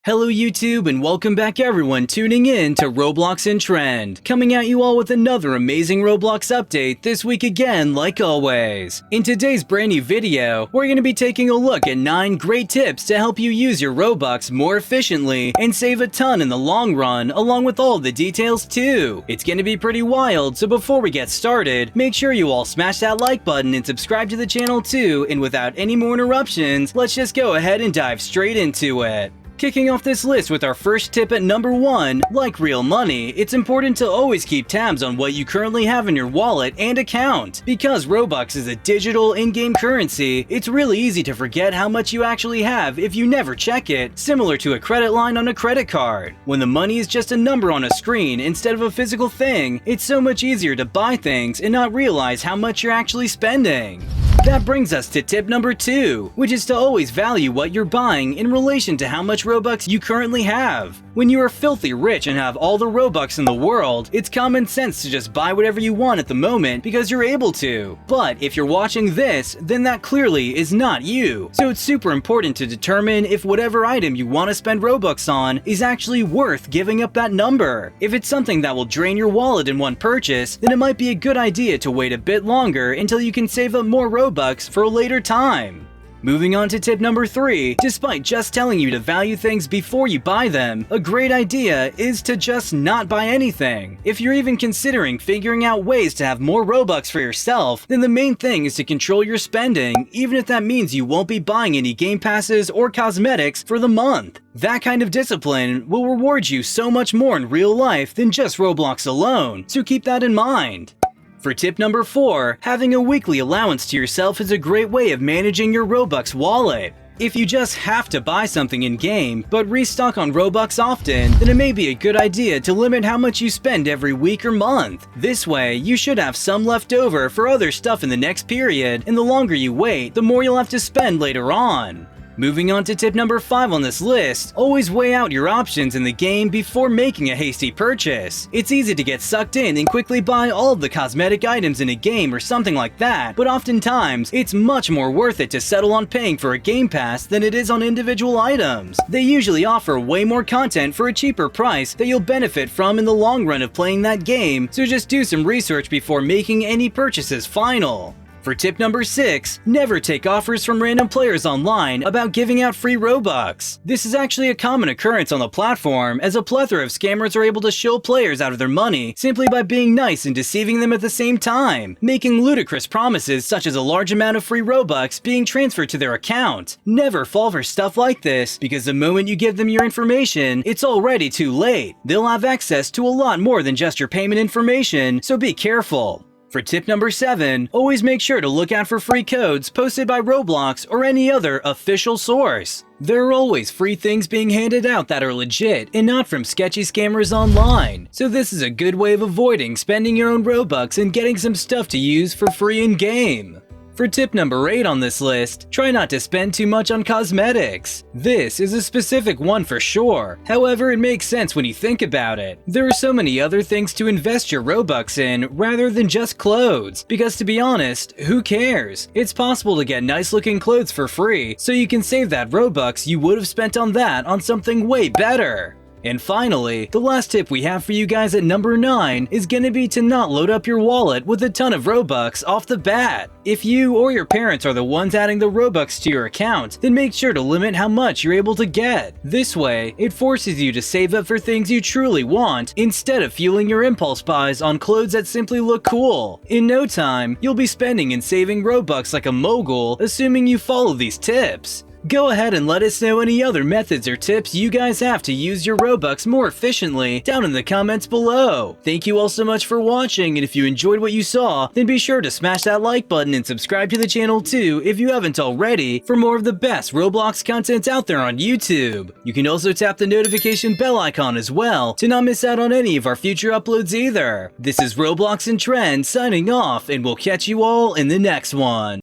Hello YouTube and welcome back everyone tuning in to Roblox in Trend, coming at you all with another amazing Roblox update this week again like always. In today's brand new video, we're going to be taking a look at 9 great tips to help you use your Robux more efficiently and save a ton in the long run along with all the details too. It's going to be pretty wild, so before we get started, make sure you all smash that like button and subscribe to the channel too, and without any more interruptions, let's just go ahead and dive straight into it. Kicking off this list with our first tip at number 1, like real money, it's important to always keep tabs on what you currently have in your wallet and account. Because Robux is a digital in-game currency, it's really easy to forget how much you actually have if you never check it, similar to a credit line on a credit card. When the money is just a number on a screen instead of a physical thing, it's so much easier to buy things and not realize how much you're actually spending. That brings us to tip number 2, which is to always value what you're buying in relation to how much Robux you currently have. When you are filthy rich and have all the Robux in the world, it's common sense to just buy whatever you want at the moment because you're able to. But if you're watching this, then that clearly is not you. So it's super important to determine if whatever item you want to spend Robux on is actually worth giving up that number. If it's something that will drain your wallet in one purchase, then it might be a good idea to wait a bit longer until you can save up more Robux for a later time. Moving on to tip number 3, despite just telling you to value things before you buy them, a great idea is to just not buy anything. If you're even considering figuring out ways to have more Robux for yourself, then the main thing is to control your spending, even if that means you won't be buying any game passes or cosmetics for the month. That kind of discipline will reward you so much more in real life than just Roblox alone, so keep that in mind. For tip number 4, having a weekly allowance to yourself is a great way of managing your Robux wallet. If you just have to buy something in-game, but restock on Robux often, then it may be a good idea to limit how much you spend every week or month. This way, you should have some left over for other stuff in the next period, and the longer you wait, the more you'll have to spend later on. Moving on to tip number 5 on this list, always weigh out your options in the game before making a hasty purchase. It's easy to get sucked in and quickly buy all of the cosmetic items in a game or something like that, but oftentimes, it's much more worth it to settle on paying for a game pass than it is on individual items. They usually offer way more content for a cheaper price that you'll benefit from in the long run of playing that game, so just do some research before making any purchases final. For tip number 6, never take offers from random players online about giving out free Robux. This is actually a common occurrence on the platform, as a plethora of scammers are able to shill players out of their money simply by being nice and deceiving them at the same time, making ludicrous promises such as a large amount of free Robux being transferred to their account. Never fall for stuff like this, because the moment you give them your information, it's already too late. They'll have access to a lot more than just your payment information, so be careful. For tip number 7, always make sure to look out for free codes posted by Roblox or any other official source. There are always free things being handed out that are legit and not from sketchy scammers online, so this is a good way of avoiding spending your own Robux and getting some stuff to use for free in-game. For tip number 8 on this list, try not to spend too much on cosmetics. This is a specific one for sure, however it makes sense when you think about it. There are so many other things to invest your Robux in rather than just clothes, because to be honest, who cares? It's possible to get nice looking clothes for free, so you can save that Robux you would have spent on that on something way better. And finally, the last tip we have for you guys at number 9 is gonna be to not load up your wallet with a ton of Robux off the bat. If you or your parents are the ones adding the Robux to your account, then make sure to limit how much you're able to get. This way, it forces you to save up for things you truly want instead of fueling your impulse buys on clothes that simply look cool. In no time, you'll be spending and saving Robux like a mogul, assuming you follow these tips. Go ahead and let us know any other methods or tips you guys have to use your Robux more efficiently down in the comments below. Thank you all so much for watching, and if you enjoyed what you saw, then be sure to smash that like button and subscribe to the channel too if you haven't already for more of the best Roblox content out there on YouTube. You can also tap the notification bell icon as well to not miss out on any of our future uploads either. This is Roblox in Trend signing off, and we'll catch you all in the next one.